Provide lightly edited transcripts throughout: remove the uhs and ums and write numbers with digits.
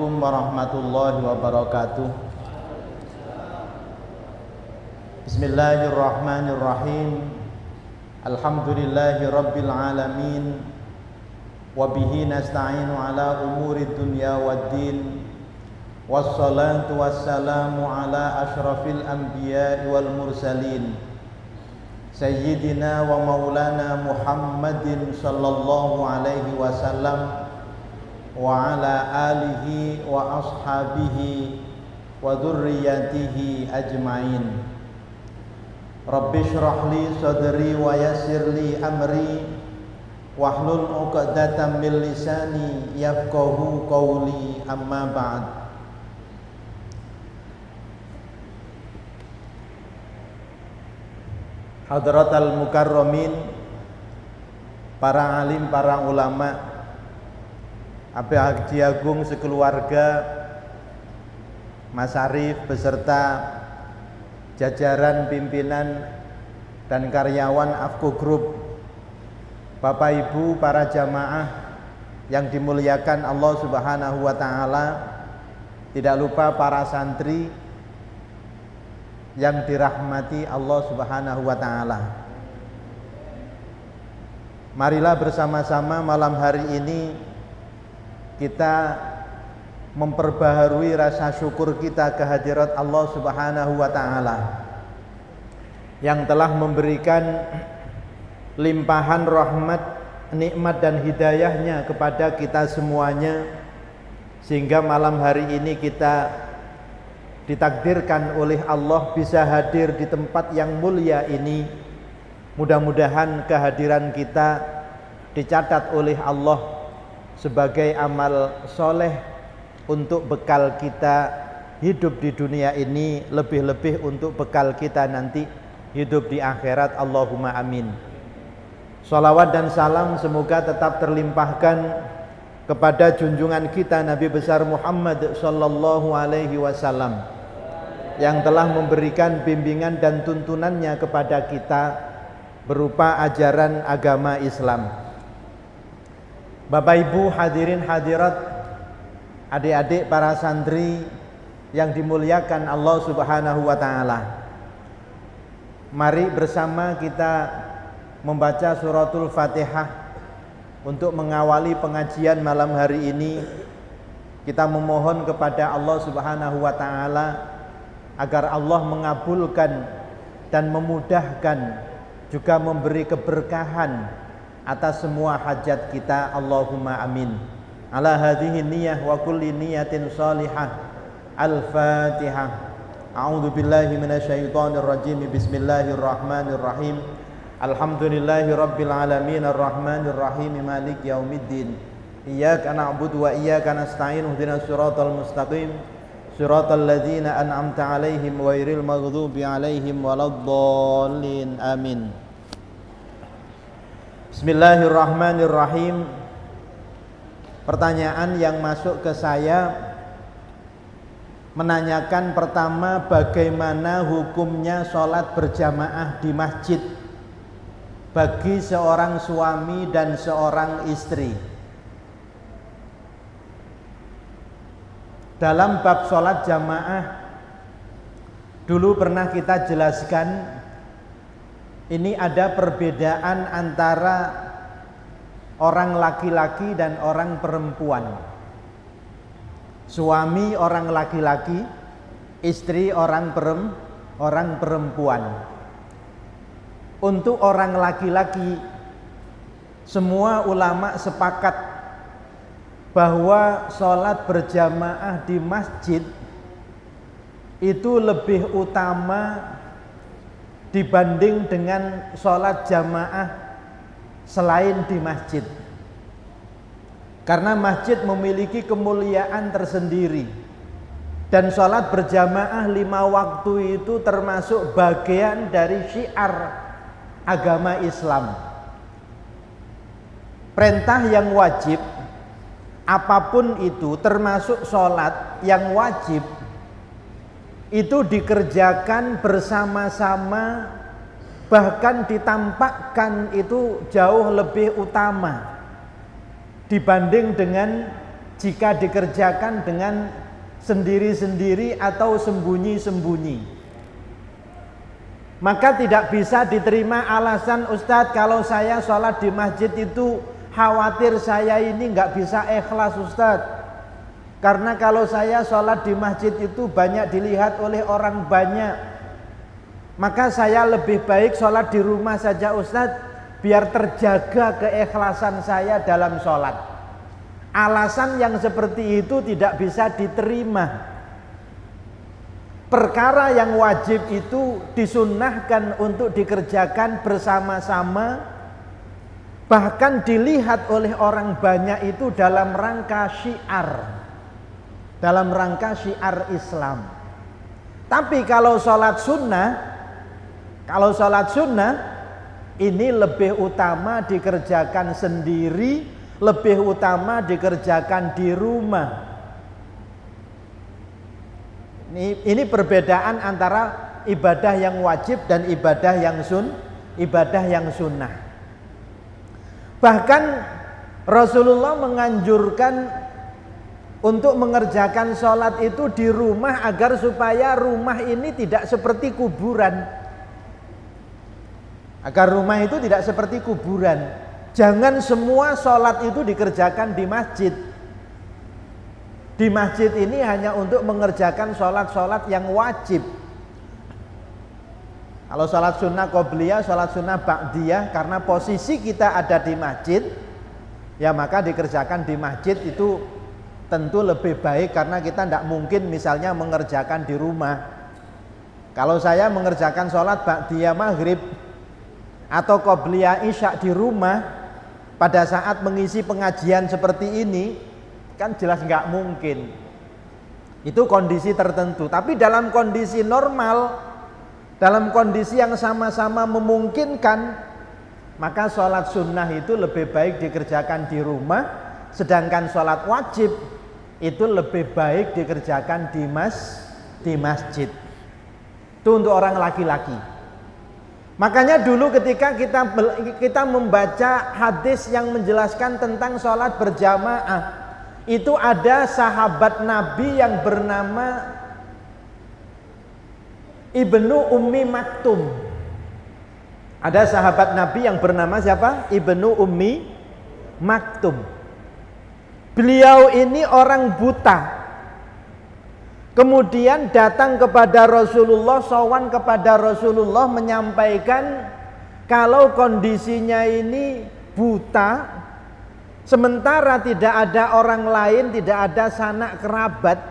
Assalamualaikum warahmatullahi wabarakatuh. Bismillahirrahmanirrahim. Alhamdulillahi rabbil alamin. Wabihi nasta'inu ala umuri dunya waddin. Wassalatu wassalamu ala ashrafil anbiya'i wal mursalin, Sayyidina wa maulana Muhammadin sallallahu alaihi wasallam wa ala alihi wa ashabihi wa dhurriyyatihi ajma'in. Rabbi shrah li sadri wa yassir li amri wahlul 'uqdatam min lisani yafqahu qawli, amma ba'd. Hadratal mukarramin, para alim, para ulama, Abi Haji Agung sekeluarga, Mas Arif beserta jajaran pimpinan dan karyawan Afko Group, Bapak Ibu para jamaah yang dimuliakan Allah Subhanahu wa taala, tidak lupa para santri yang dirahmati Allah Subhanahu wa taala. Marilah bersama-sama malam hari ini kita memperbaharui rasa syukur kita kehadirat Allah Subhanahu wa taala yang telah memberikan limpahan rahmat, nikmat dan hidayahnya kepada kita semuanya, sehingga malam hari ini kita ditakdirkan oleh Allah bisa hadir di tempat yang mulia ini. Mudah-mudahan kehadiran kita dicatat oleh Allah sebagai amal soleh untuk bekal kita hidup di dunia ini, lebih-lebih untuk bekal kita nanti hidup di akhirat. Allahumma amin. Shalawat dan salam semoga tetap terlimpahkan kepada junjungan kita Nabi besar Muhammad sallallahu alaihi wasallam yang telah memberikan bimbingan dan tuntunannya kepada kita berupa ajaran agama Islam. Bapak Ibu hadirin hadirat, adik-adik para santri yang dimuliakan Allah Subhanahu wa taala. Mari bersama kita membaca suratul Fatihah untuk mengawali pengajian malam hari ini. Kita memohon kepada Allah Subhanahu wa taala agar Allah mengabulkan dan memudahkan, juga memberi keberkahan atas semua hajat kita. Allahumma amin. Ala hadhihi niyyah wa kulli niyatin salihah. Al-Fatihah. A'udzu billahi minasyaitonir rajim. Bismillahirrahmanirrahim. Alhamdulillahi rabbil alamin arrahmanir rahim maliki yaumiddin. Iyyaka na'budu wa iyyaka nasta'in. Ihdinas siratal mustaqim. Siratal ladzina an'amta 'alaihim ghairil maghdubi 'alaihim waladdallin. Amin. Bismillahirrahmanirrahim. Pertanyaan yang masuk ke saya menanyakan pertama, bagaimana hukumnya sholat berjamaah di masjid bagi seorang suami dan seorang istri. Dalam bab sholat jamaah dulu pernah kita jelaskan, ini ada perbedaan antara orang laki-laki dan orang perempuan. Suami orang laki-laki, istri orang perempuan. Untuk orang laki-laki, semua ulama sepakat bahwa sholat berjamaah di masjid itu lebih utama dibanding dengan sholat jamaah selain di masjid, karena masjid memiliki kemuliaan tersendiri, dan sholat berjamaah 5 waktu itu termasuk bagian dari syiar agama Islam. Perintah yang wajib apapun itu, termasuk sholat yang wajib, itu dikerjakan bersama-sama, bahkan ditampakkan itu jauh lebih utama dibanding dengan jika dikerjakan dengan sendiri-sendiri atau sembunyi-sembunyi. Maka tidak bisa diterima alasan, Ustadz, kalau saya sholat di masjid itu khawatir saya ini nggak bisa ikhlas, Ustadz. Karena kalau saya sholat di masjid itu banyak dilihat oleh orang banyak. Maka saya lebih baik sholat di rumah saja, Ustadz, biar terjaga keikhlasan saya dalam sholat. Alasan yang seperti itu tidak bisa diterima. Perkara yang wajib itu disunnahkan untuk dikerjakan bersama-sama, bahkan dilihat oleh orang banyak itu dalam rangka syiar, dalam rangka syiar Islam. Tapi kalau sholat sunnah ini lebih utama dikerjakan sendiri, lebih utama dikerjakan di rumah. Ini perbedaan antara ibadah yang wajib dan ibadah yang sunnah. Bahkan Rasulullah menganjurkan untuk mengerjakan sholat itu di rumah agar supaya rumah ini tidak seperti kuburan. Agar rumah itu tidak seperti kuburan. Jangan semua sholat itu dikerjakan di masjid. Di masjid ini hanya untuk mengerjakan sholat-sholat yang wajib. Kalau sholat sunnah qobliyah, sholat sunnah ba'diyah, karena posisi kita ada di masjid, ya maka dikerjakan di masjid itu tentu lebih baik, karena kita tidak mungkin misalnya mengerjakan di rumah. Kalau saya mengerjakan sholat ba'diyah maghrib atau qobliyah isya di rumah pada saat mengisi pengajian seperti ini, kan jelas nggak mungkin. Itu kondisi tertentu. Tapi dalam kondisi normal, dalam kondisi yang sama-sama memungkinkan, maka sholat sunnah itu lebih baik dikerjakan di rumah, sedangkan sholat wajib itu lebih baik dikerjakan di masjid. Itu untuk orang laki-laki. Makanya dulu ketika kita membaca hadis yang menjelaskan tentang sholat berjamaah, itu ada sahabat Nabi yang bernama Ibnu Ummi Maktum. Ada sahabat Nabi yang bernama siapa? Ibnu Ummi Maktum. Beliau ini orang buta. Kemudian datang kepada Rasulullah, sowan kepada Rasulullah menyampaikan kalau kondisinya ini buta, sementara tidak ada orang lain, tidak ada sanak kerabat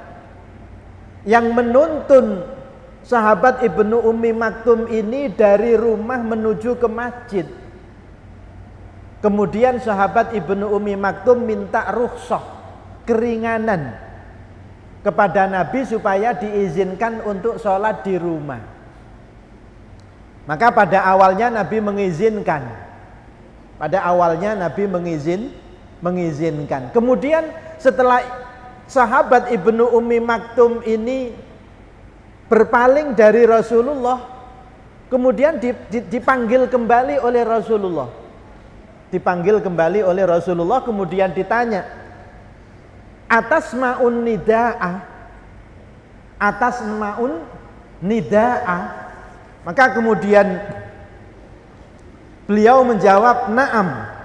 yang menuntun sahabat Ibnu Ummi Maktum ini dari rumah menuju ke masjid. Kemudian sahabat Ibnu Ummi Maktum minta rukhsah, keringanan kepada Nabi supaya diizinkan untuk sholat di rumah. Maka pada awalnya Nabi mengizinkan. Mengizinkan. Kemudian setelah sahabat Ibnu Ummi Maktum ini berpaling dari Rasulullah, kemudian dipanggil kembali oleh Rasulullah. Kemudian ditanya, atas ma'un nida'ah. Maka kemudian beliau menjawab, na'am.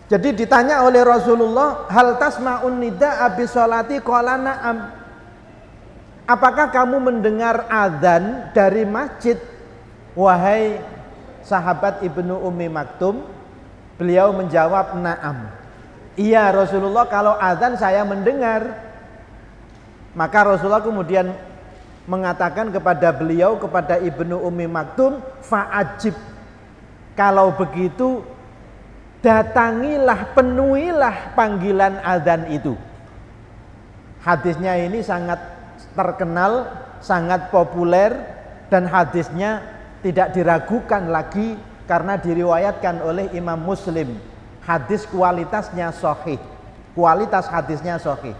Jadi ditanya oleh Rasulullah, hal tasma'un nida'a bi sholati? Qala na'am. Apakah kamu mendengar azan dari masjid, wahai sahabat Ibnu Ummi Maktum? Beliau menjawab, na'am. Iya Rasulullah, kalau azan saya mendengar. Maka Rasulullah kemudian mengatakan kepada beliau, kepada Ibnu Ummi Maktum, fa'ajib. Kalau begitu datangilah, penuhilah panggilan azan itu. Hadisnya ini sangat terkenal, sangat populer, dan hadisnya tidak diragukan lagi karena diriwayatkan oleh Imam Muslim. Hadis kualitasnya sahih, kualitas hadisnya sahih.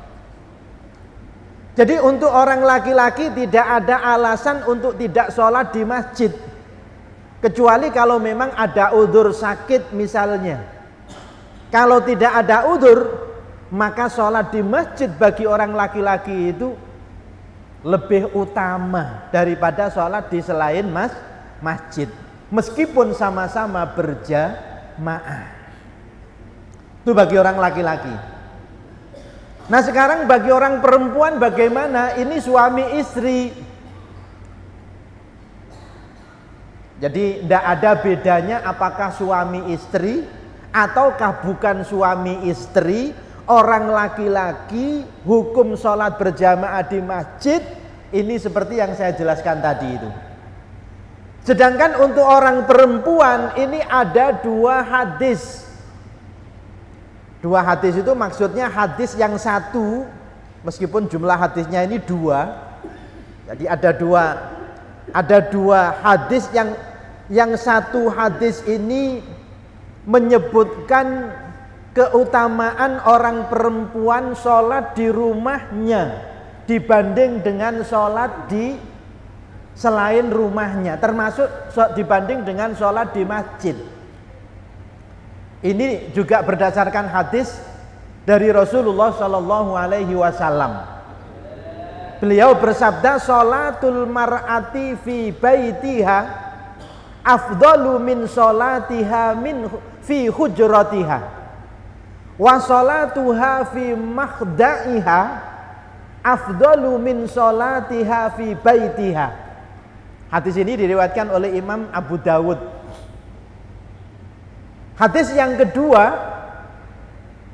Jadi untuk orang laki-laki tidak ada alasan untuk tidak sholat di masjid, kecuali kalau memang ada udzur sakit misalnya. Kalau tidak ada udzur, maka sholat di masjid bagi orang laki-laki itu lebih utama daripada sholat di selain masjid, meskipun sama-sama berjamaah. Itu bagi orang laki-laki. Nah sekarang bagi orang perempuan bagaimana? Ini suami istri. Jadi tidak ada bedanya apakah suami istri ataukah bukan suami istri. Orang laki-laki hukum sholat berjamaah di masjid ini seperti yang saya jelaskan tadi itu. Sedangkan untuk orang perempuan ini ada dua hadis. Dua hadis itu maksudnya hadis yang satu, meskipun jumlah hadisnya ini dua. Jadi ada dua hadis yang satu hadis ini menyebutkan keutamaan orang perempuan sholat di rumahnya dibanding dengan sholat di selain rumahnya, termasuk dibanding dengan sholat di masjid. Ini juga berdasarkan hadis dari Rasulullah Shallallahu Alaihi Wasallam. Beliau bersabda, sholatul mar'ati fi baitiha afdalu min sholatiha fi hujratiha. Wa sholatuha fi makhda'iha afdalu min sholatiha fi baitiha. Hadis ini diriwayatkan oleh Imam Abu Dawud. Hadis yang kedua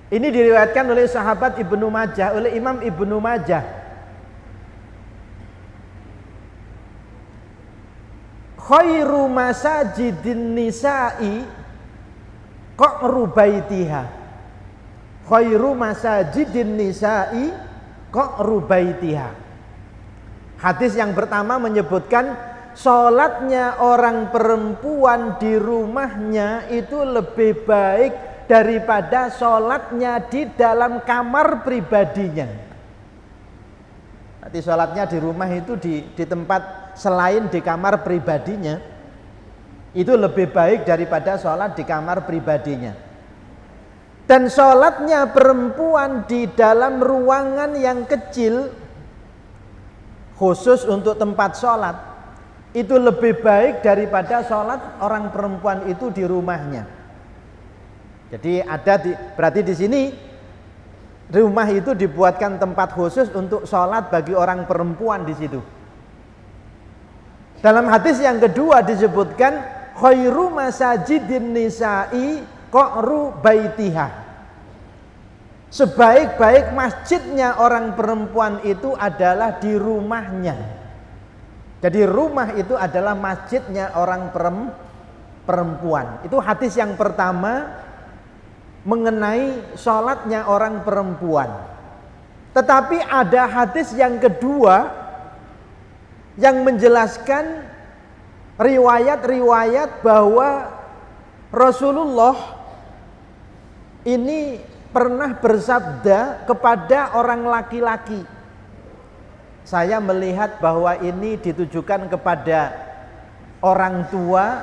ini diriwayatkan oleh sahabat Ibnu Majah, oleh Imam Ibnu Majah. Khairu masajidin nisa'i qa'ru baitiha. Khairu masajidin nisa'i qa'ru baitiha. Hadis yang pertama menyebutkan sholatnya orang perempuan di rumahnya itu lebih baik daripada sholatnya di dalam kamar pribadinya. Nanti sholatnya di rumah itu di tempat selain di kamar pribadinya itu lebih baik daripada sholat di kamar pribadinya. Dan sholatnya perempuan di dalam ruangan yang kecil khusus untuk tempat sholat itu lebih baik daripada sholat orang perempuan itu di rumahnya. Jadi berarti di sini rumah itu dibuatkan tempat khusus untuk sholat bagi orang perempuan di situ. Dalam hadis yang kedua disebutkan khairu masajidin nisa'i qa'ru baitiha. Sebaik-baik masjidnya orang perempuan itu adalah di rumahnya. Jadi rumah itu adalah masjidnya orang perempuan. Itu hadis yang pertama mengenai sholatnya orang perempuan. Tetapi ada hadis yang kedua yang menjelaskan riwayat-riwayat bahwa Rasulullah ini pernah bersabda kepada orang laki-laki. Saya melihat bahwa ini ditujukan kepada orang tua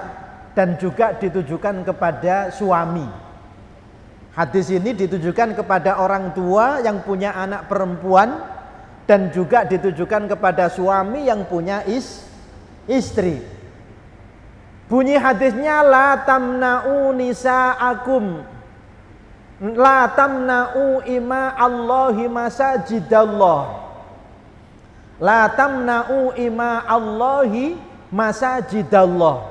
dan juga ditujukan kepada suami. Hadis ini ditujukan kepada orang tua yang punya anak perempuan dan juga ditujukan kepada suami yang punya istri. Bunyi hadisnya, la tamna'u nisa'akum, la tamna'u ima Allahi masajidallah, la tamna'u ima Allahi masajidallah.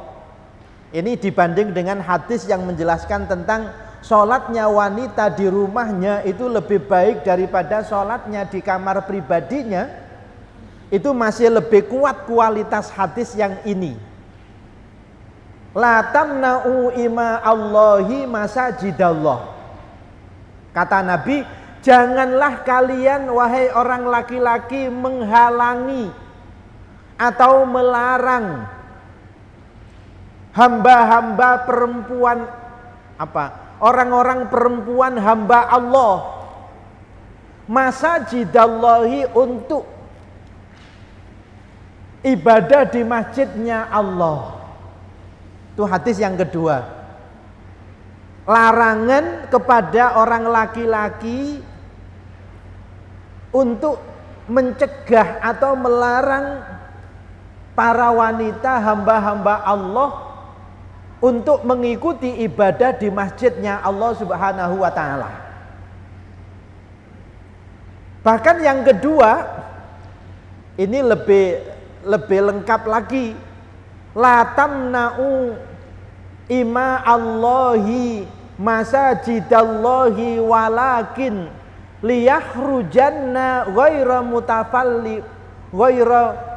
Ini dibanding dengan hadis yang menjelaskan tentang sholatnya wanita di rumahnya itu lebih baik daripada sholatnya di kamar pribadinya. Itu masih lebih kuat kualitas hadis yang ini. La tamna'u ima Allahi masajidallah. Kata Nabi, janganlah kalian wahai orang laki-laki menghalangi atau melarang hamba-hamba perempuan, orang-orang perempuan hamba Allah, masajidallahi, untuk ibadah di masjidnya Allah. Itu hadis yang kedua. larangan kepada orang laki-laki untuk mencegah atau melarang para wanita hamba-hamba Allah untuk mengikuti ibadah di masjidnya Allah Subhanahu wa taala. Bahkan yang kedua, ini lebih lengkap lagi. La tamna'u ima Allahi masajidallahi walakin liyahrujanna ghaira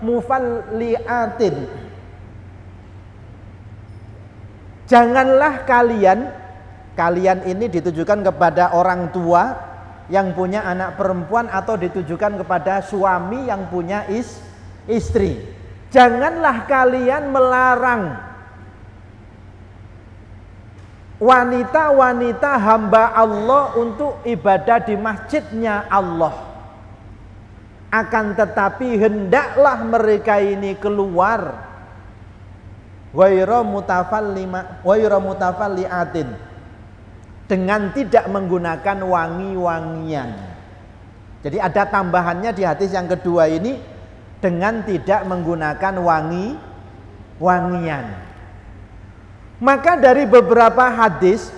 mufalliatin. Janganlah kalian ini ditujukan kepada orang tua yang punya anak perempuan atau ditujukan kepada suami yang punya istri. Janganlah kalian melarang wanita-wanita hamba Allah untuk ibadah di masjidnya Allah. Akan tetapi hendaklah mereka ini keluar ghairu mutafalliatin, dengan tidak menggunakan wangi-wangian. Jadi ada tambahannya di hadis yang kedua ini, dengan tidak menggunakan wangi-wangian. Maka dari beberapa hadis,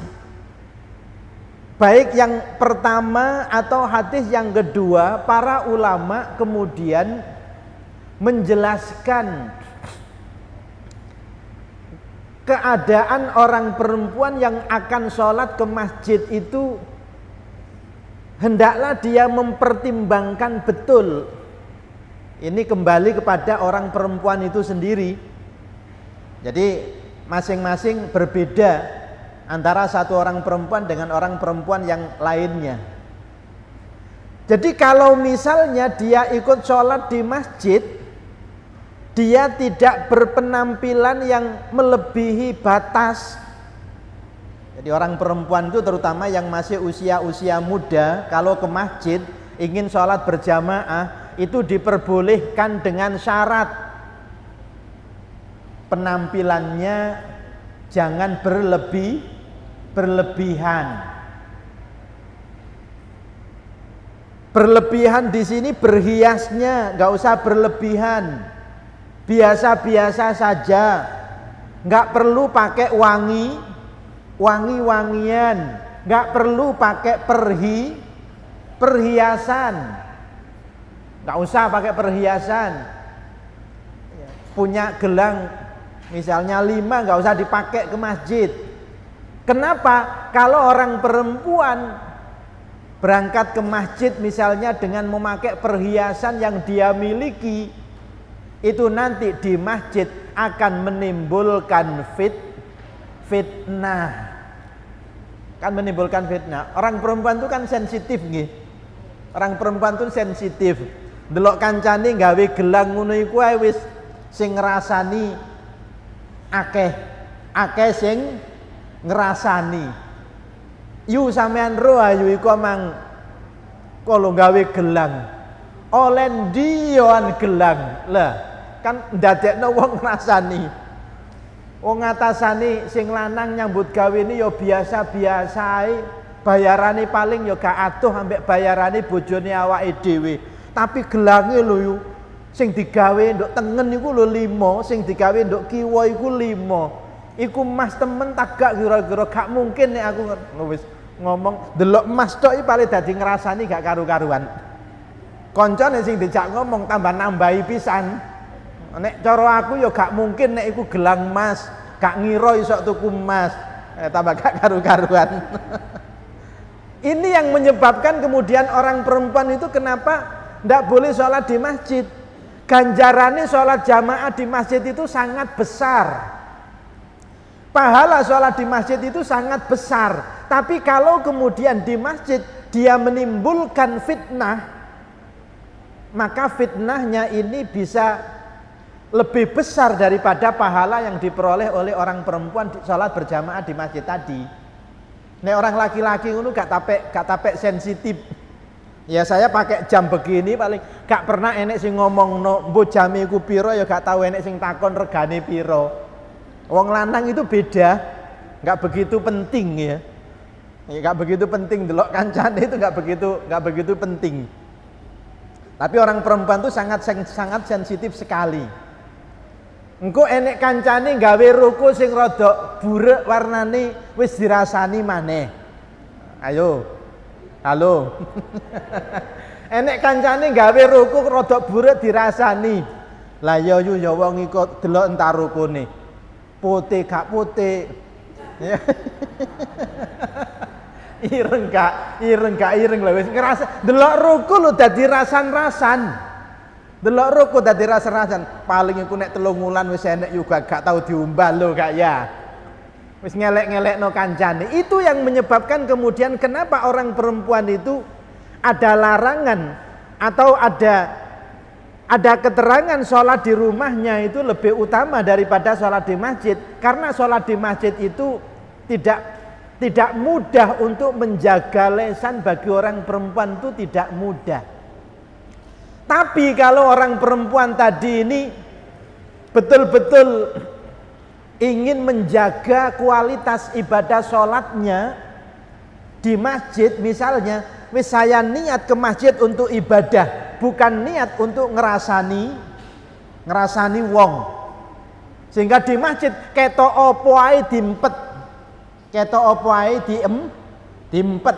baik yang pertama atau hadis yang kedua, para ulama kemudian menjelaskan keadaan orang perempuan yang akan sholat ke masjid itu hendaklah dia mempertimbangkan betul. Ini kembali kepada orang perempuan itu sendiri. Jadi masing-masing berbeda antara satu orang perempuan dengan orang perempuan yang lainnya. Jadi kalau misalnya dia ikut sholat di masjid, dia tidak berpenampilan yang melebihi batas. Jadi orang perempuan itu terutama yang masih usia-usia muda, kalau ke masjid ingin sholat berjamaah itu diperbolehkan dengan syarat penampilannya jangan berlebihan. Berlebihan di sini berhiasnya nggak usah berlebihan. Biasa-biasa saja, nggak perlu pakai wangi-wangian, nggak perlu pakai perhiasan, nggak usah pakai perhiasan. Punya gelang misalnya 5 nggak usah dipakai ke masjid. Kenapa? Kalau orang perempuan berangkat ke masjid misalnya dengan memakai perhiasan yang dia miliki, itu nanti di masjid akan menimbulkan fitnah. Kan menimbulkan fitnah. Orang perempuan itu kan sensitif nggih. Orang perempuan itu sensitif. Delok kancane gawe gelang ngono iku ae wis sing ngrasani akeh sing ngrasani. Yu sampean ro ayu iku mang kalau gawe gelang. Oleh ndioan gelang. Lah kan ndadekno wong ngrasani. Wong ngatasani sing lanang nyambut gawe ini ya biasa-biasa ae. Bayarane paling ya gak adoh ambek bayarane bojone awake dhewe. Tapi gelange lho yu sing digawe nduk tengen iku lho 5, sing digawe nduk kiwa iku 5. Iku emas temen tak gak kira-kira gak mungkin nek aku wis ngomong delok emas tok iki paling dadi ngrasani gak karu-karuan. Koncone sing dijak ngomong tambah nambahi pisan. Nek cara aku ya gak mungkin nek iku gelang emas, gak ngira iso tuku emas, tambah gak karu-karuan. Ini yang menyebabkan kemudian orang perempuan itu kenapa ndak boleh sholat di masjid. Ganjarannya sholat jamaah di masjid itu sangat besar. Pahala sholat di masjid itu sangat besar. Tapi kalau kemudian di masjid dia menimbulkan fitnah, maka fitnahnya ini bisa lebih besar daripada pahala yang diperoleh oleh orang perempuan sholat berjamaah di masjid tadi. Nek orang laki-laki itu gak tapek sensitif. Ya saya pakai jam begini paling gak pernah enek sing ngomong no mbo jame iku piro, ya gak tahu enek sing takon regane piro. Wong lanang itu beda, gak begitu penting ya. Ya, nggak begitu penting delok kancane itu nggak begitu penting. Tapi orang perempuan itu sangat sensitif sekali. Engko enek kancane gawe ruku sing rada burek warnane wis dirasani maneh. Ayo. Halo. Enek kancane gawe ruku rada burek dirasani. Lah ya ya wong iku delok entar rukune. Putih gak putih. Ireng lho wis ngerasa delok ruku lho dadi rasan-rasan. Delok ruku dadi rasan-rasan. Paling iku nek 3 wulan wis enek juga gak tau diumbal lho Kak ya. Wis ngelek-ngelekno kancane. Itu yang menyebabkan kemudian kenapa orang perempuan itu ada larangan atau ada keterangan sholat di rumahnya itu lebih utama daripada sholat di masjid. Karena sholat di masjid itu tidak mudah untuk menjaga lisan bagi orang perempuan itu tidak mudah. Tapi kalau orang perempuan tadi ini betul-betul ingin menjaga kualitas ibadah sholatnya di masjid, misalnya, wis saya niat ke masjid untuk ibadah, bukan niat untuk ngerasani wong. Sehingga di masjid ketok opo ae dimpet. Ketok opo ae diempet.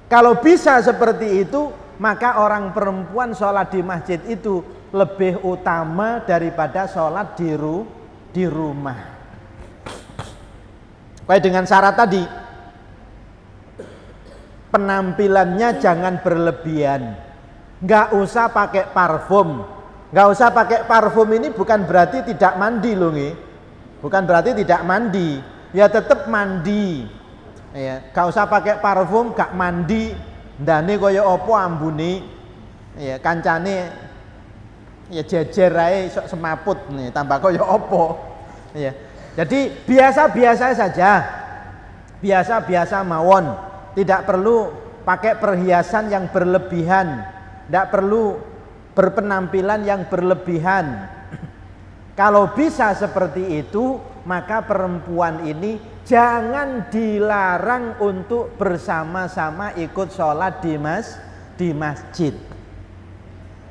Kalau bisa seperti itu, maka orang perempuan sholat di masjid itu lebih utama daripada sholat di rumah. Baik, dengan syarat tadi, penampilannya jangan berlebihan. Nggak usah pakai parfum. Nggak usah pakai parfum ini bukan berarti tidak mandi loh nih. Bukan berarti tidak mandi, ya tetap mandi. Ya, gak usah pakai parfum, gak mandi, ndane kaya apa ambune. Ya, kancane ya jejer ae sok semaput nih, tambah kaya apa. Ya. Jadi biasa-biasa saja. Biasa-biasa mawon, tidak perlu pakai perhiasan yang berlebihan, tidak perlu berpenampilan yang berlebihan. Kalau bisa seperti itu, maka perempuan ini jangan dilarang untuk bersama-sama ikut sholat di masjid.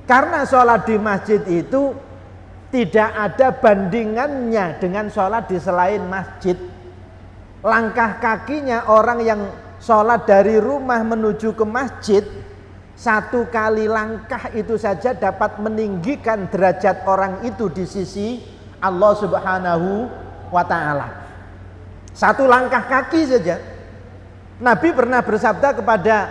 Karena sholat di masjid itu tidak ada bandingannya dengan sholat di selain masjid. Langkah kakinya orang yang sholat dari rumah menuju ke masjid, 1 kali langkah itu saja dapat meninggikan derajat orang itu di sisi Allah Subhanahu wa ta'ala. 1 langkah kaki saja. Nabi pernah bersabda kepada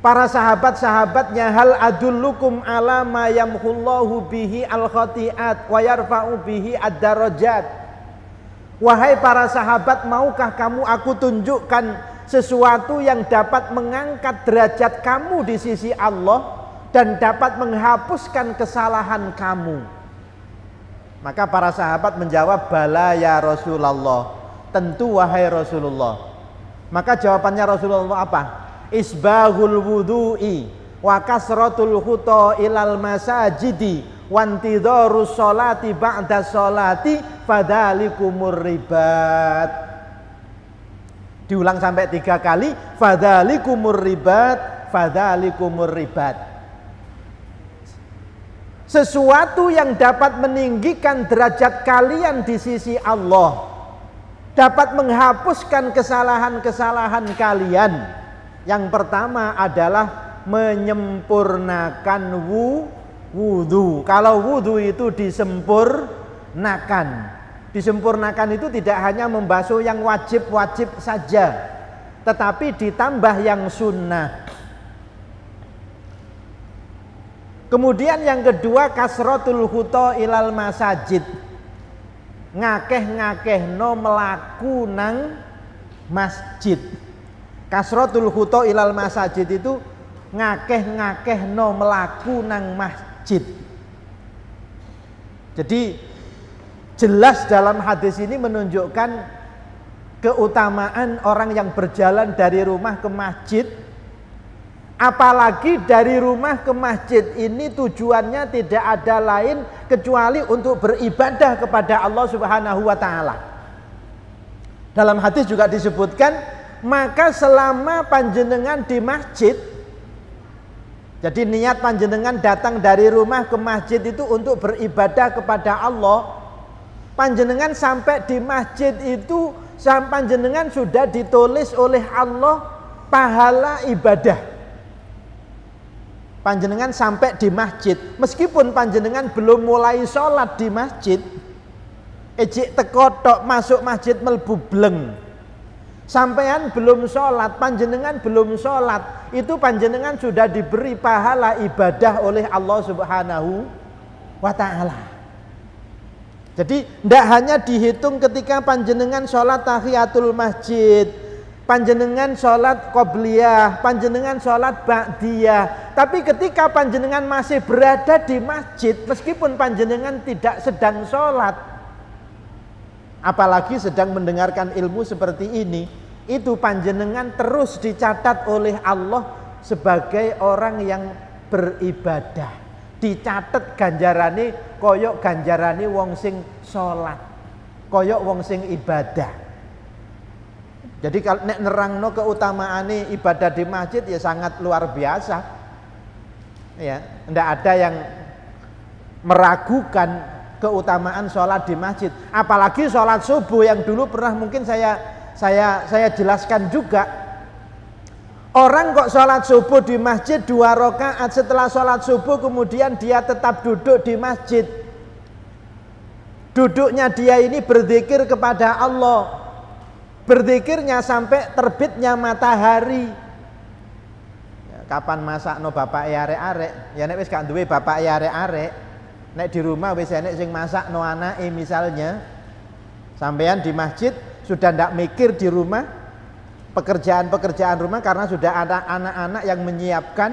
para sahabat-sahabatnya, hal adullukum ala ma yamhullahu bihi al-khati'at wa yarfa'u bihi ad-darajat. Wahai para sahabat, maukah kamu aku tunjukkan sesuatu yang dapat mengangkat derajat kamu di sisi Allah dan dapat menghapuskan kesalahan kamu? Maka para sahabat menjawab, bala ya Rasulullah, tentu wahai Rasulullah. Maka jawabannya Rasulullah apa? Isbahul wudu'i wa kasratul khuta ilal masajidi wantidharus sholati ba'da sholati fadhalikumur ribat. Diulang sampai 3 kali, fadzalikumur ribat, fadzalikumur ribat. Sesuatu yang dapat meninggikan derajat kalian di sisi Allah, dapat menghapuskan kesalahan-kesalahan kalian. Yang pertama adalah menyempurnakan wudu. Kalau wudu itu disempurnakan. Disempurnakan itu tidak hanya membasuh yang wajib-wajib saja, tetapi ditambah yang sunnah. Kemudian yang kedua, kasratul khuta ilal masajid. Ngakeh-ngakehno melaku nang masjid. Kasratul khuta ilal masajid itu ngakeh-ngakehno melaku nang masjid. Jadi jelas dalam hadis ini menunjukkan keutamaan orang yang berjalan dari rumah ke masjid. Apalagi dari rumah ke masjid ini tujuannya tidak ada lain kecuali untuk beribadah kepada Allah Subhanahu wa ta'ala. Dalam hadis juga disebutkan, maka selama panjenengan di masjid, jadi niat panjenengan datang dari rumah ke masjid itu untuk beribadah kepada Allah, panjenengan sampai di masjid itu, panjenengan sudah ditulis oleh Allah pahala ibadah. Panjenengan sampai di masjid, meskipun panjenengan belum mulai sholat di masjid, ejik teko tok masuk masjid melbu bleng, sampean belum sholat, panjenengan belum sholat, itu panjenengan sudah diberi pahala ibadah oleh Allah Subhanahu wa ta'ala. Jadi tidak hanya dihitung ketika panjenengan sholat tahiyatul masjid, panjenengan sholat qobliyah, panjenengan sholat ba'diyah, tapi ketika panjenengan masih berada di masjid, meskipun panjenengan tidak sedang sholat, apalagi sedang mendengarkan ilmu seperti ini, itu panjenengan terus dicatat oleh Allah sebagai orang yang beribadah. Dicatat ganjarane koyok ganjarane wong sing sholat, koyok wong sing ibadah. Jadi kalau nek nerangno keutamaane ibadah di masjid ya sangat luar biasa. Ya, tidak ada yang meragukan keutamaan sholat di masjid. Apalagi sholat subuh yang dulu pernah mungkin saya jelaskan juga. Orang kok sholat subuh di masjid 2 rakaat, setelah sholat subuh kemudian dia tetap duduk di masjid. Duduknya dia ini berzikir kepada Allah. Berzikirnya sampai terbitnya matahari. Ya, kapan masakno bapak arek-arek? Ya nek wis gak duwe bapak arek-arek, nek di rumah wis enek sing masakno anake misalnya. Sampean di masjid sudah ndak mikir di rumah pekerjaan-pekerjaan rumah karena sudah ada anak-anak yang menyiapkan.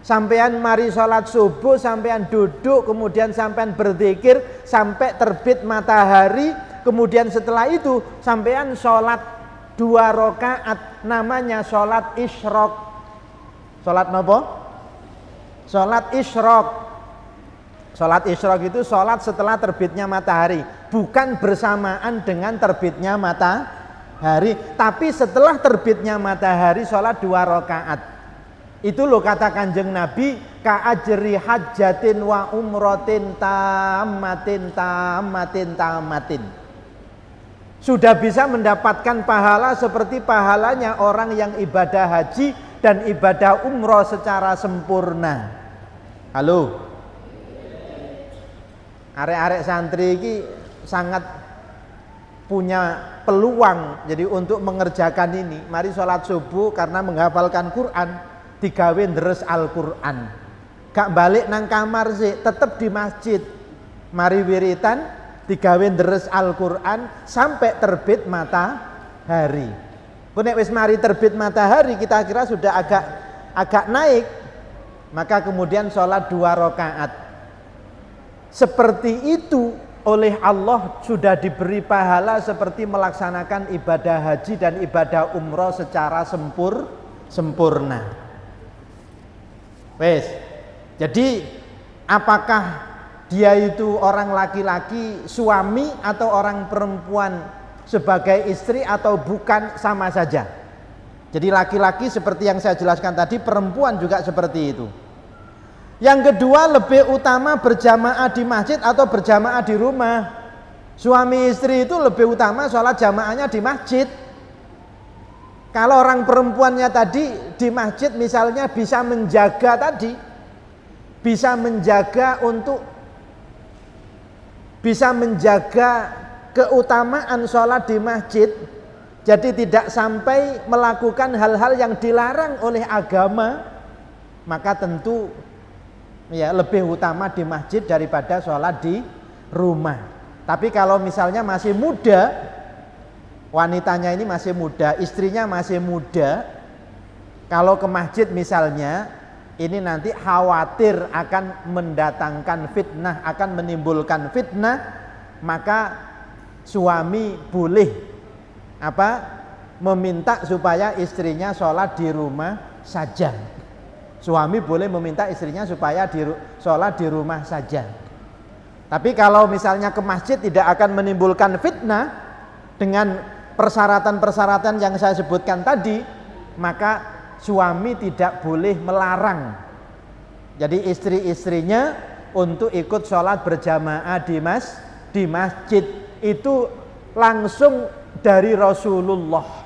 Sampean mari sholat subuh, sampean duduk, kemudian sampean berzikir sampai terbit matahari. Kemudian setelah itu sampean sholat 2 rakaat, namanya sholat isyraq. Sholat apa? Sholat isyraq. Sholat isyraq itu sholat setelah terbitnya matahari, bukan bersamaan dengan terbitnya matahari, tapi setelah terbitnya matahari sholat 2 rakaat. Itu loh kata Kanjeng Nabi, ka'ajri hajjatin wa umrotin tamatin. Sudah bisa mendapatkan pahala seperti pahalanya orang yang ibadah haji dan ibadah umroh secara sempurna. Halo, arek-arek santri ini sangat punya peluang jadi untuk mengerjakan ini. Mari sholat subuh karena menghafalkan Quran, digawe deres Al-Quran. Gak balik nang kamar sih, tetap di masjid. Mari wiritan, digawe deres Al-Quran sampai terbit matahari. Nek wis mari terbit matahari kita kira sudah agak naik, maka kemudian sholat 2 rakaat. Seperti itu oleh Allah sudah diberi pahala seperti melaksanakan ibadah haji dan ibadah umroh secara sempurna. Wes, jadi apakah dia itu orang laki-laki suami atau orang perempuan sebagai istri atau bukan, sama saja. Jadi laki-laki seperti yang saya jelaskan tadi, perempuan juga seperti itu. Yang kedua, lebih utama berjamaah di masjid atau berjamaah di rumah. Suami istri itu lebih utama sholat jamaahnya di masjid. Kalau orang perempuannya tadi di masjid misalnya bisa menjaga tadi, bisa menjaga keutamaan sholat di masjid, jadi tidak sampai melakukan hal-hal yang dilarang oleh agama, maka tentu ya lebih utama di masjid daripada sholat di rumah. Tapi kalau misalnya masih muda, wanitanya ini masih muda, istrinya masih muda, kalau ke masjid misalnya, ini nanti khawatir akan mendatangkan fitnah, akan menimbulkan fitnah, maka suami boleh meminta supaya istrinya sholat di rumah saja. Suami boleh meminta istrinya supaya sholat di rumah saja. Tapi kalau misalnya ke masjid tidak akan menimbulkan fitnah dengan persyaratan-persyaratan yang saya sebutkan tadi, maka suami tidak boleh melarang. Jadi istri-istrinya untuk ikut sholat berjamaah di masjid itu langsung dari Rasulullah.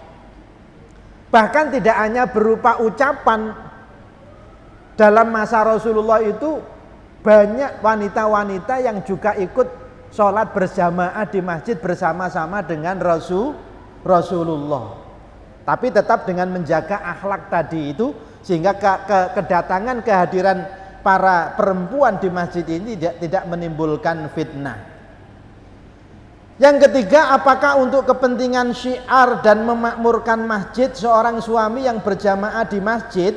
Bahkan tidak hanya berupa ucapan, dalam masa Rasulullah itu banyak wanita-wanita yang juga ikut sholat berjamaah di masjid bersama-sama dengan Rasulullah. Tapi tetap dengan menjaga akhlak tadi itu, sehingga kedatangan kehadiran para perempuan di masjid ini tidak menimbulkan fitnah. Yang ketiga, apakah untuk kepentingan syiar dan memakmurkan masjid, seorang suami yang berjamaah di masjid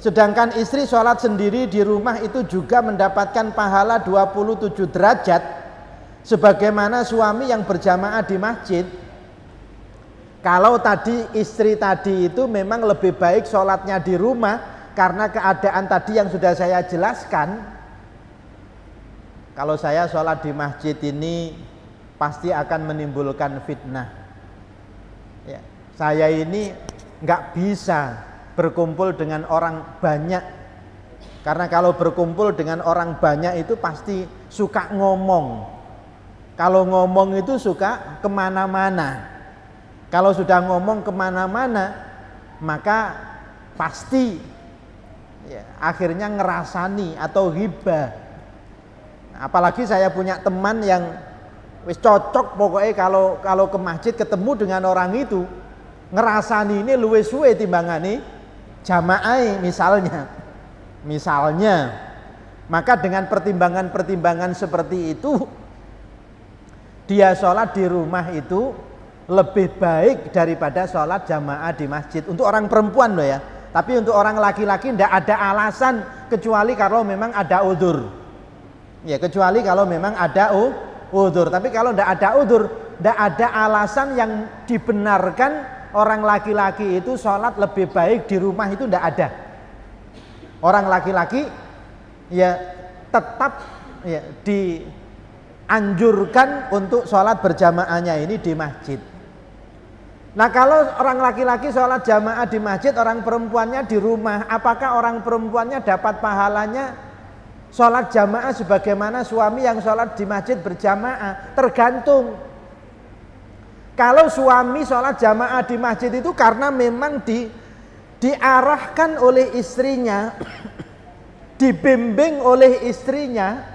sedangkan istri sholat sendiri di rumah itu juga mendapatkan pahala 27 derajat sebagaimana suami yang berjamaah di masjid? Kalau tadi istri tadi itu memang lebih baik sholatnya di rumah karena keadaan tadi yang sudah saya jelaskan. Kalau saya sholat di masjid ini pasti akan menimbulkan fitnah. Ya, saya ini nggak bisa berkumpul dengan orang banyak, karena kalau berkumpul dengan orang banyak itu pasti suka ngomong. Kalau ngomong itu suka kemana-mana. Kalau sudah ngomong kemana-mana, maka pasti ya, akhirnya ngerasani atau ghibah. Apalagi saya punya teman yang wis cocok pokoknya kalau ke masjid ketemu dengan orang itu, ngerasani ini luwih suwe timbangane jamaah misalnya. Maka dengan pertimbangan-pertimbangan seperti itu, dia sholat di rumah itu lebih baik daripada sholat jamaah di masjid. Untuk orang perempuan loh ya. Tapi untuk orang laki-laki tidak ada alasan kecuali kalau memang ada udzur. Ya, kecuali kalau memang ada udzur. Tapi kalau tidak ada udzur, tidak ada alasan yang dibenarkan orang laki-laki itu sholat lebih baik di rumah, itu tidak ada. Orang laki-laki ya tetap ya dianjurkan untuk sholat berjamaahnya ini di masjid. Nah, kalau orang laki-laki sholat jamaah di masjid, orang perempuannya di rumah, apakah orang perempuannya dapat pahalanya sholat jamaah sebagaimana suami yang sholat di masjid berjamaah? Tergantung. Kalau suami sholat jamaah di masjid itu karena memang diarahkan oleh istrinya, dibimbing oleh istrinya,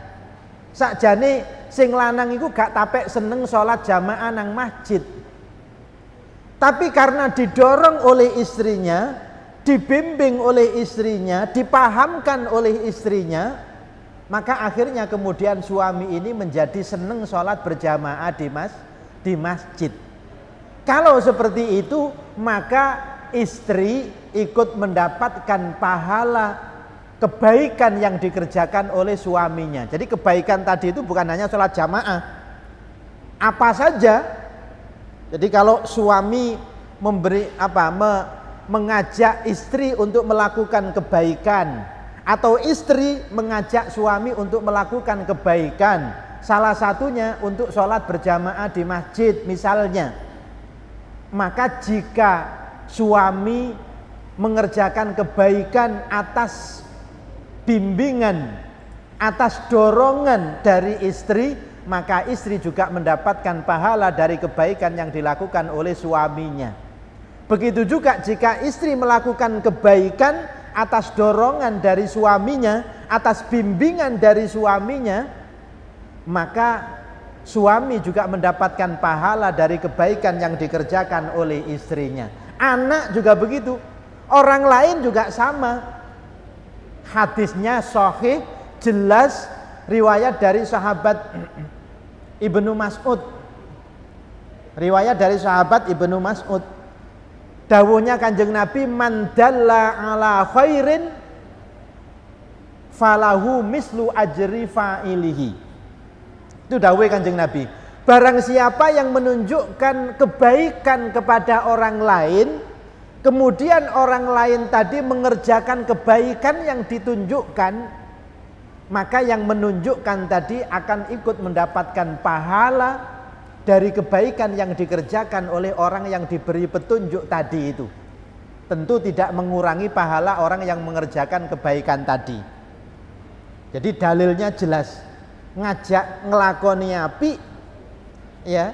sakjane sing lanang iku gak tapek seneng sholat jamaah nang masjid. Tapi karena didorong oleh istrinya, dibimbing oleh istrinya, dipahamkan oleh istrinya, maka akhirnya kemudian suami ini menjadi seneng sholat berjamaah di masjid. Kalau seperti itu, maka istri ikut mendapatkan pahala kebaikan yang dikerjakan oleh suaminya. Jadi kebaikan tadi itu bukan hanya sholat jamaah, apa saja. Jadi kalau suami mengajak istri untuk melakukan kebaikan, atau istri mengajak suami untuk melakukan kebaikan, salah satunya untuk sholat berjamaah di masjid misalnya, maka jika suami mengerjakan kebaikan atas bimbingan, atas dorongan dari istri, maka istri juga mendapatkan pahala dari kebaikan yang dilakukan oleh suaminya. Begitu juga jika istri melakukan kebaikan atas dorongan dari suaminya, atas bimbingan dari suaminya, maka suami juga mendapatkan pahala dari kebaikan yang dikerjakan oleh istrinya. Anak juga begitu, orang lain juga sama. Hadisnya sahih, jelas, riwayat dari sahabat Ibnu Mas'ud. Riwayat dari sahabat Ibnu Mas'ud. Dawuhnya Kanjeng Nabi, man dalla ala khairin falahu mislu ajri fa'ilihi. Itu dawuh Kanjeng Nabi. Barang siapa yang menunjukkan kebaikan kepada orang lain, kemudian orang lain tadi mengerjakan kebaikan yang ditunjukkan, maka yang menunjukkan tadi akan ikut mendapatkan pahala dari kebaikan yang dikerjakan oleh orang yang diberi petunjuk tadi itu. Tentu tidak mengurangi pahala orang yang mengerjakan kebaikan tadi. Jadi dalilnya jelas, ngajak ngelakoni api, ya,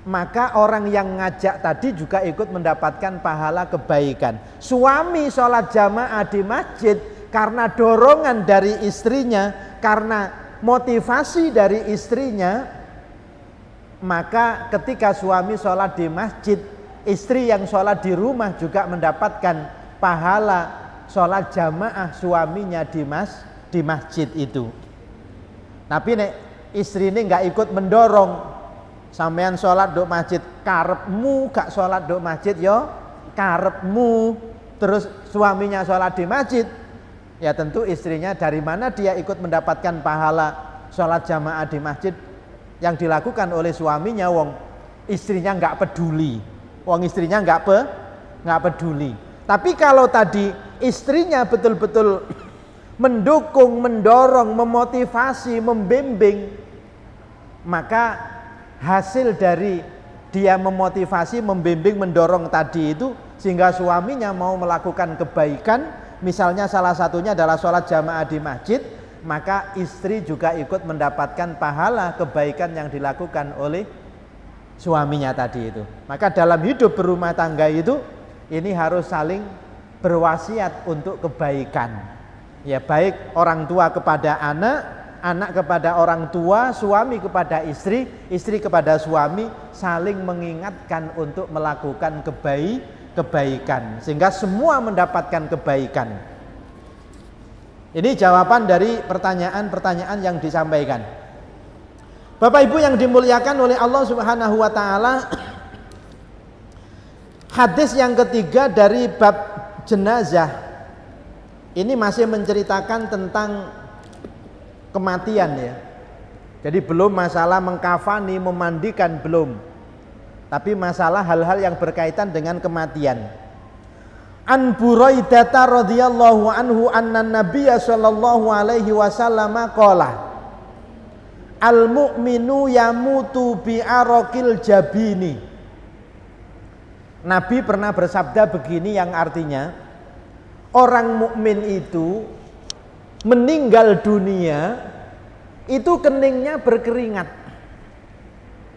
maka orang yang ngajak tadi juga ikut mendapatkan pahala kebaikan. Suami sholat jamaah di masjid karena dorongan dari istrinya, karena motivasi dari istrinya, maka ketika suami sholat di masjid, istri yang sholat di rumah juga mendapatkan pahala sholat jamaah suaminya di masjid itu. Tapi nek istri ini nggak ikut mendorong, sampean sholat di masjid karepmu, gak sholat di masjid yo karepmu, terus suaminya sholat di masjid, ya tentu istrinya dari mana dia ikut mendapatkan pahala sholat jamaah di masjid yang dilakukan oleh suaminya, wong istrinya nggak peduli, nggak peduli. Tapi kalau tadi istrinya betul-betul mendukung, mendorong, memotivasi, membimbing, maka hasil dari dia memotivasi, membimbing, mendorong tadi itu sehingga suaminya mau melakukan kebaikan, misalnya salah satunya adalah sholat jamaah di masjid, maka istri juga ikut mendapatkan pahala kebaikan yang dilakukan oleh suaminya tadi itu. Maka dalam hidup berumah tangga itu ini harus saling berwasiat untuk kebaikan. Ya, baik orang tua kepada anak, anak kepada orang tua, suami kepada istri, istri kepada suami, saling mengingatkan untuk melakukan kebaikan sehingga semua mendapatkan kebaikan. Ini jawaban dari pertanyaan-pertanyaan yang disampaikan. Bapak Ibu yang dimuliakan oleh Allah Subhanahu wa taala, hadis yang ketiga dari bab jenazah ini masih menceritakan tentang kematian ya. Jadi belum masalah mengkafani, memandikan, belum. Tapi masalah hal-hal yang berkaitan dengan kematian. An Buraidah radhiyallahu anhu anna Nabiyya sallallahu alaihi wasallam qala al mu'minu yamutu bi araqil jabini. Nabi pernah bersabda begini yang artinya orang mukmin itu meninggal dunia itu keningnya berkeringat.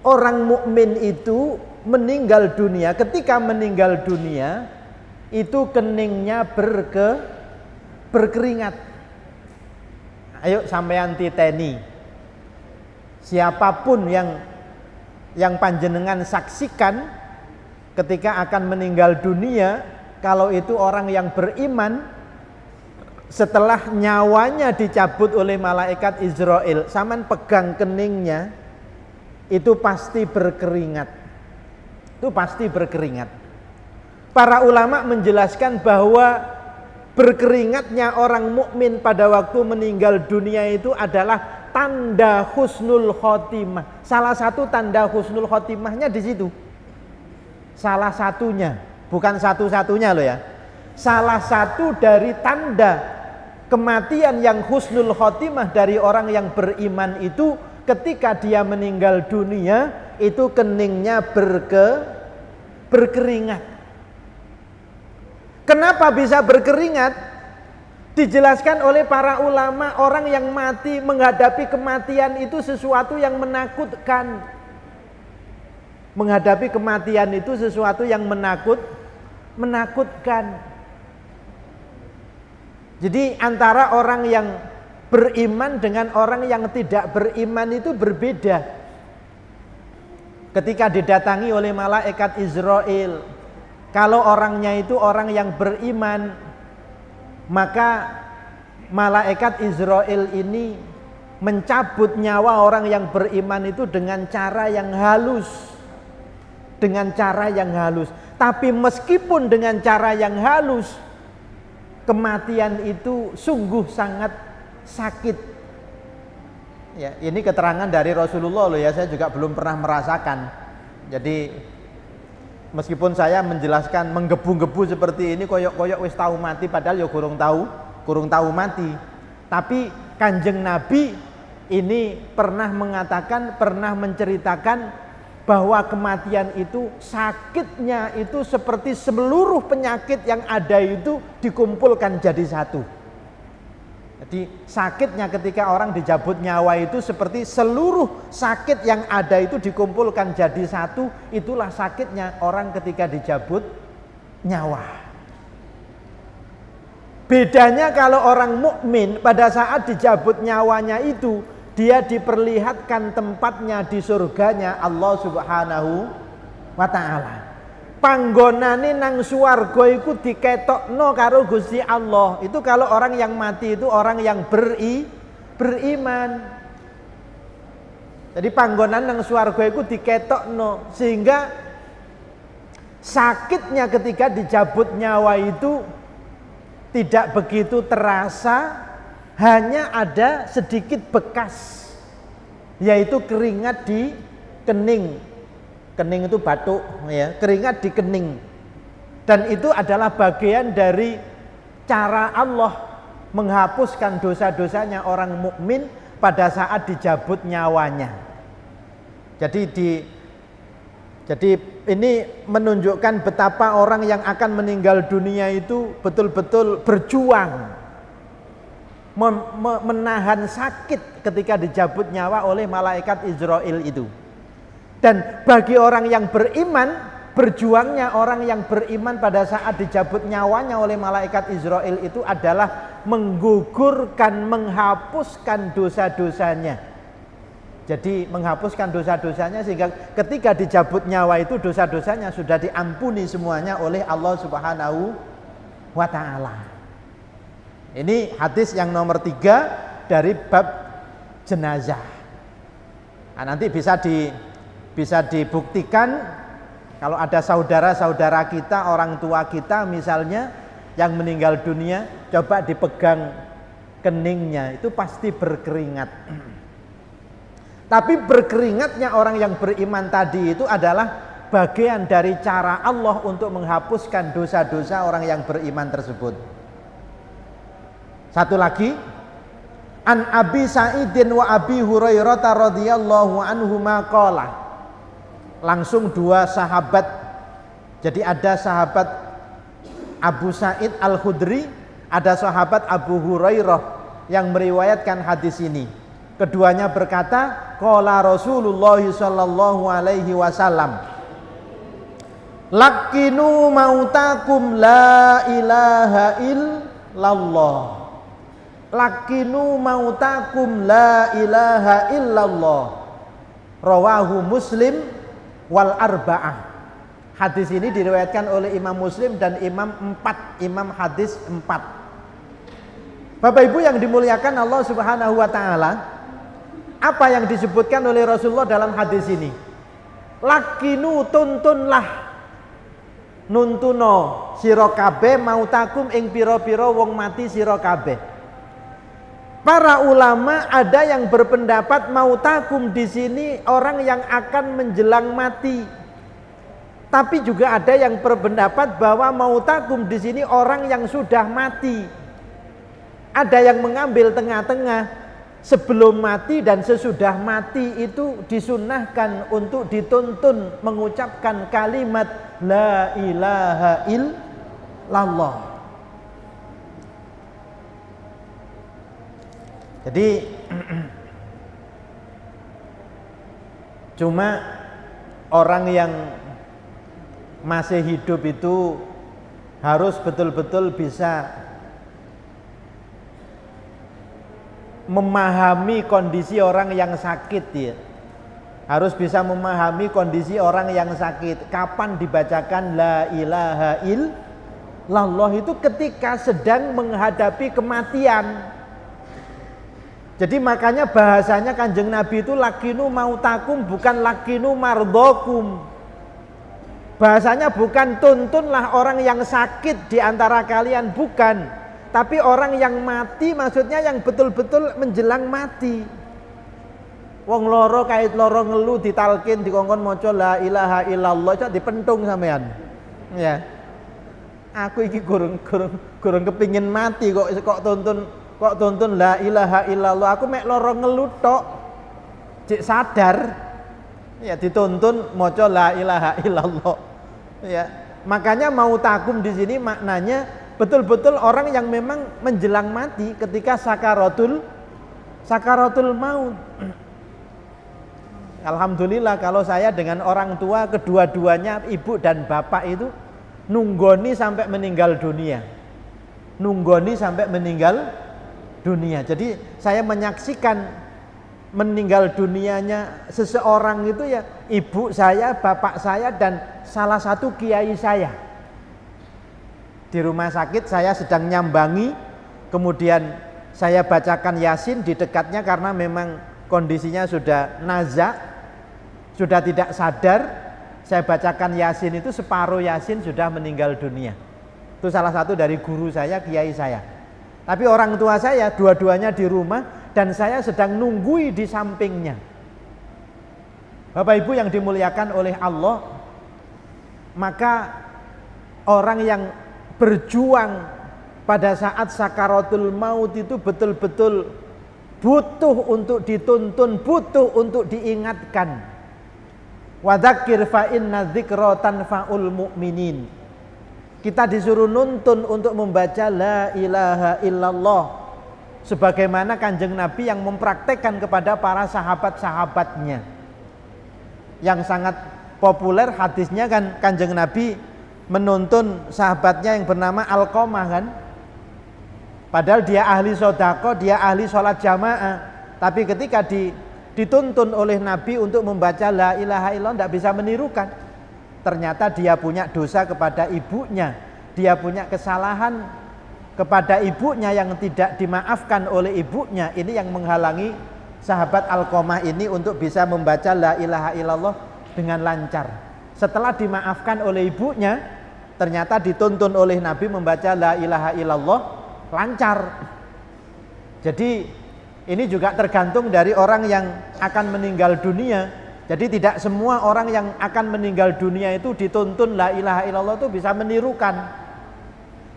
Orang mukmin itu meninggal dunia, ketika meninggal dunia itu keningnya berkeringat. Ayo sampean titeni, siapapun yang panjenengan saksikan ketika akan meninggal dunia, kalau itu orang yang beriman, setelah nyawanya dicabut oleh malaikat Israel, sampean pegang keningnya, itu pasti berkeringat. Itu pasti berkeringat. Para ulama menjelaskan bahwa berkeringatnya orang mukmin pada waktu meninggal dunia itu adalah tanda husnul khotimah. Salah satu tanda husnul khotimahnya di situ. Salah satunya, bukan satu-satunya loh ya. Salah satu dari tanda kematian yang husnul khotimah dari orang yang beriman itu ketika dia meninggal dunia itu keningnya berkeringat. Kenapa bisa berkeringat? Dijelaskan oleh para ulama, orang yang mati menghadapi kematian itu sesuatu yang menakutkan. Menghadapi kematian itu sesuatu yang menakutkan. Jadi antara orang yang beriman dengan orang yang tidak beriman itu berbeda. Ketika didatangi oleh malaikat Israel, kalau orangnya itu orang yang beriman, maka malaikat Israel ini mencabut nyawa orang yang beriman itu dengan cara yang halus. Dengan cara yang halus. Tapi meskipun dengan cara yang halus, kematian itu sungguh sangat sakit. Ya, ini keterangan dari Rasulullah loh ya, saya juga belum pernah merasakan. Jadi meskipun saya menjelaskan menggebu-gebu seperti ini, koyok-koyok wis tahu mati, padahal ya kurang tahu mati. Tapi Kanjeng Nabi ini pernah mengatakan, pernah menceritakan bahwa kematian itu sakitnya itu seperti seluruh penyakit yang ada itu dikumpulkan jadi satu. Jadi sakitnya ketika orang dicabut nyawa itu seperti seluruh sakit yang ada itu dikumpulkan jadi satu. Itulah sakitnya orang ketika dicabut nyawa. Bedanya kalau orang mukmin pada saat dicabut nyawanya itu, dia diperlihatkan tempatnya di surganya Allah Subhanahu wa ta'ala. Panggonane nang swarga iku diketokno karo Gusti Allah. Itu kalau orang yang mati itu orang yang beriman. Jadi panggonan nang swarga iku diketokno, sehingga sakitnya ketika dicabut nyawa itu tidak begitu terasa, hanya ada sedikit bekas, yaitu keringat di kening. Kening itu batuk, ya, keringat di kening. Dan itu adalah bagian dari cara Allah menghapuskan dosa-dosanya orang mukmin pada saat dicabut nyawanya. Jadi ini menunjukkan betapa orang yang akan meninggal dunia itu betul-betul berjuang menahan sakit ketika dicabut nyawa oleh malaikat Israel itu. Dan bagi orang yang beriman, berjuangnya orang yang beriman pada saat dicabut nyawanya oleh malaikat Israel itu adalah menggugurkan, menghapuskan dosa-dosanya. Jadi menghapuskan dosa-dosanya sehingga ketika dicabut nyawa itu dosa-dosanya sudah diampuni semuanya oleh Allah Subhanahu wa ta'ala. Ini hadis yang nomor 3 dari bab jenazah. Nah, nanti bisa dibuktikan kalau ada saudara-saudara kita, orang tua kita misalnya yang meninggal dunia, coba dipegang keningnya, itu pasti berkeringat. Tapi berkeringatnya orang yang beriman tadi itu adalah bagian dari cara Allah untuk menghapuskan dosa-dosa orang yang beriman tersebut. Satu lagi, an Abi Sa'idin wa Abi Hurairah radhiyallahu anhuma qala. Langsung dua sahabat. Jadi ada sahabat Abu Sa'id Al-Khudri, ada sahabat Abu Hurairah yang meriwayatkan hadis ini. Keduanya berkata, qala Rasulullah sallallahu alaihi wasallam, lakinu mautakum la ilaha illallah. Lakinu mautakum la ilaha illallah. Rawahu Muslim wal arba'ah. Hadis ini diriwayatkan oleh Imam Muslim dan Imam hadis 4. Bapak Ibu yang dimuliakan Allah Subhanahu wa ta'ala, apa yang disebutkan oleh Rasulullah dalam hadis ini? Lakinu, tuntunlah, nuntuno sira kabeh mautakum ing pira-pira wong mati sira kabeh. Para ulama ada yang berpendapat mautakum di sini orang yang akan menjelang mati. Tapi juga ada yang berpendapat bahwa mautakum di sini orang yang sudah mati. Ada yang mengambil tengah-tengah, sebelum mati dan sesudah mati itu disunnahkan untuk dituntun mengucapkan kalimat la ilaha illallah. Jadi cuma orang yang masih hidup itu harus betul-betul bisa memahami kondisi orang yang sakit, ya. Harus bisa memahami kondisi orang yang sakit. Kapan dibacakan la ilaha illallah itu ketika sedang menghadapi kematian. Jadi makanya bahasanya Kanjeng Nabi itu lakinu mautakum, bukan lakinu mardokum. Bahasanya bukan tuntunlah orang yang sakit di antara kalian, bukan. Tapi orang yang mati, maksudnya yang betul-betul menjelang mati. Wong loro kait loro ngelu ditalkin dikongkon maca la ilaha illallah cak dipentung sampean. Ya. Aku iki gurung kepingin mati kok tuntun la ilaha illallah. Aku mek loro ngelu tok. Cek sadar. Ya dituntun maca la ilaha illallah. Ya. Makanya mau takum di sini maknanya betul-betul orang yang memang menjelang mati ketika sakaratul maut. Alhamdulillah kalau saya dengan orang tua kedua-duanya ibu dan bapak itu nunggoni sampai meninggal dunia. Nunggoni sampai meninggal dunia. Jadi saya menyaksikan meninggal dunianya seseorang itu ya ibu saya, bapak saya dan salah satu kiai saya. Di rumah sakit saya sedang nyambangi, kemudian saya bacakan Yasin di dekatnya karena memang kondisinya sudah nazak, sudah tidak sadar. Saya bacakan Yasin itu separuh Yasin sudah meninggal dunia. Itu salah satu dari guru saya, kiai saya. Tapi orang tua saya dua-duanya di rumah dan saya sedang nunggui di sampingnya. Bapak Ibu yang dimuliakan oleh Allah, maka orang yang berjuang pada saat sakaratul maut itu betul-betul butuh untuk dituntun, butuh untuk diingatkan. Wadzakir fa inna dzikra tanfa'ul mu'minin. Kita disuruh nuntun untuk membaca la ilaha illallah sebagaimana Kanjeng Nabi yang mempraktekkan kepada para sahabat-sahabatnya. Yang sangat populer hadisnya kan Kanjeng Nabi menuntun sahabatnya yang bernama Alqamah kan. Padahal dia ahli sodako, dia ahli sholat jamaah. Tapi ketika dituntun oleh Nabi untuk membaca la ilaha illallah tidak bisa menirukan. Ternyata dia punya dosa kepada ibunya, dia punya kesalahan kepada ibunya yang tidak dimaafkan oleh ibunya. Ini yang menghalangi sahabat Alqamah ini untuk bisa membaca la ilaha illallah dengan lancar. Setelah dimaafkan oleh ibunya, ternyata dituntun oleh Nabi membaca la ilaha illallah lancar. Jadi ini juga tergantung dari orang yang akan meninggal dunia. Jadi tidak semua orang yang akan meninggal dunia itu dituntun la ilaha illallah itu bisa menirukan.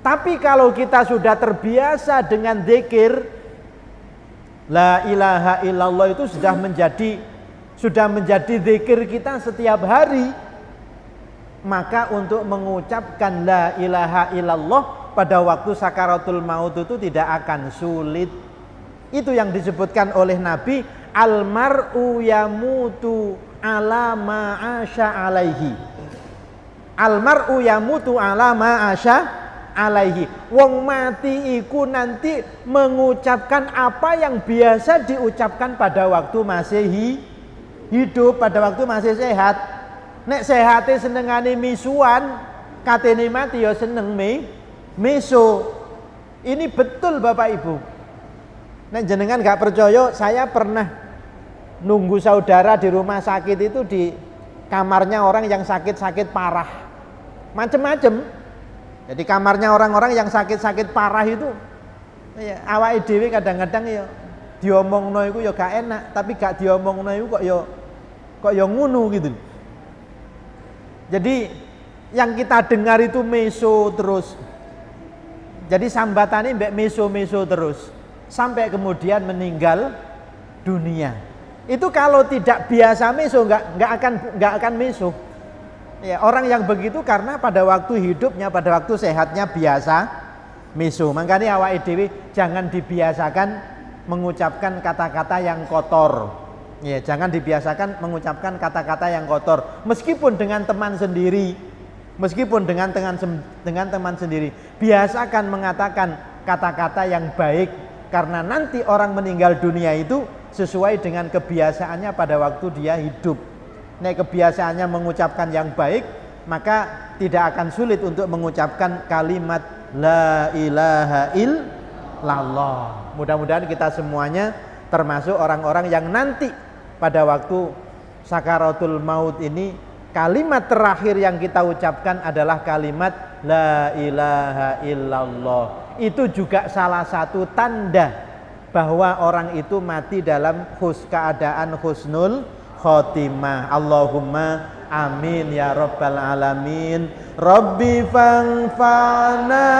Tapi kalau kita sudah terbiasa dengan zikir la ilaha illallah itu sudah menjadi zikir kita setiap hari, maka untuk mengucapkan la ilaha illallah pada waktu sakaratul maut itu tidak akan sulit. Itu yang disebutkan oleh Nabi, almar'u yamutu ala ma'asya alaihi. Almar'u yamutu ala ma'asya alaihi. Wong mati iku nanti mengucapkan apa yang biasa diucapkan pada waktu masih hidup, pada waktu masih sehat. Nek sehate senengane misuan, katene mati ya seneng miso. Ini betul Bapak Ibu. Nek jenengan gak percaya, saya pernah nunggu saudara di rumah sakit itu di kamarnya orang yang sakit-sakit parah. Macem-macem. Jadi kamarnya orang-orang yang sakit-sakit parah itu ya, awake dhewe kadang-kadang ya diomongno iku ya gak enak, tapi gak diomongno iku kok ya ngono gitu. Jadi yang kita dengar itu meso terus. Jadi sambatannya mbek meso-meso terus sampai kemudian meninggal dunia. Itu kalau tidak biasa meso nggak akan meso. Ya, orang yang begitu karena pada waktu hidupnya, pada waktu sehatnya biasa meso. Makanya awake dhewe jangan dibiasakan mengucapkan kata-kata yang kotor. Ya, jangan dibiasakan mengucapkan kata-kata yang kotor meskipun dengan teman sendiri. Meskipun dengan teman sendiri, biasakan mengatakan kata-kata yang baik karena nanti orang meninggal dunia itu sesuai dengan kebiasaannya pada waktu dia hidup. Nek kebiasaannya mengucapkan yang baik, maka tidak akan sulit untuk mengucapkan kalimat la ilaha illallah. Mudah-mudahan kita semuanya termasuk orang-orang yang nanti pada waktu sakaratul maut ini kalimat terakhir yang kita ucapkan adalah kalimat la ilaha illallah. Itu juga salah satu tanda bahwa orang itu mati dalam keadaan husnul khotimah. Allahumma amin ya rabbal alamin. Rabbi fangfa'na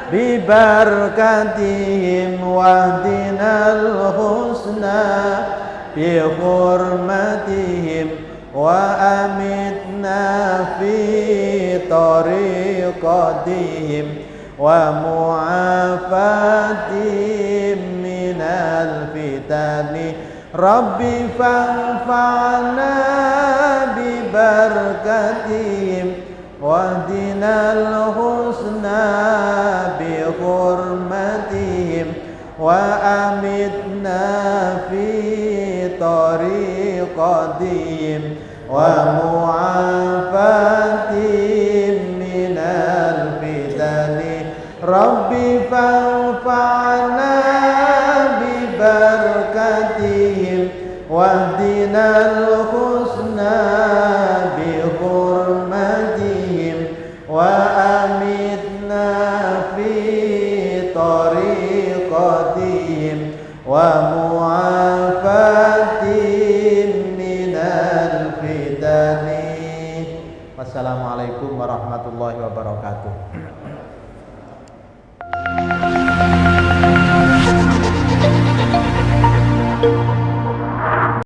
bi barakatihim wahdinal husna bi hurmatihim وأمتنا في طريقتهم ومعافاتهم من الفتن ربي فانفعنا ببركتهم واهدنا الحسنى بحرمتهم وأمتنا في طريقتهم ومعافاتهم من الفتن ربي فانفعنا ببركتهم واهدنا الحسنى بحرمتهم وأمتنا في طريقتهم ومعافاتهم من الفتن. Wassalamualaikum warahmatullahi wabarakatuh.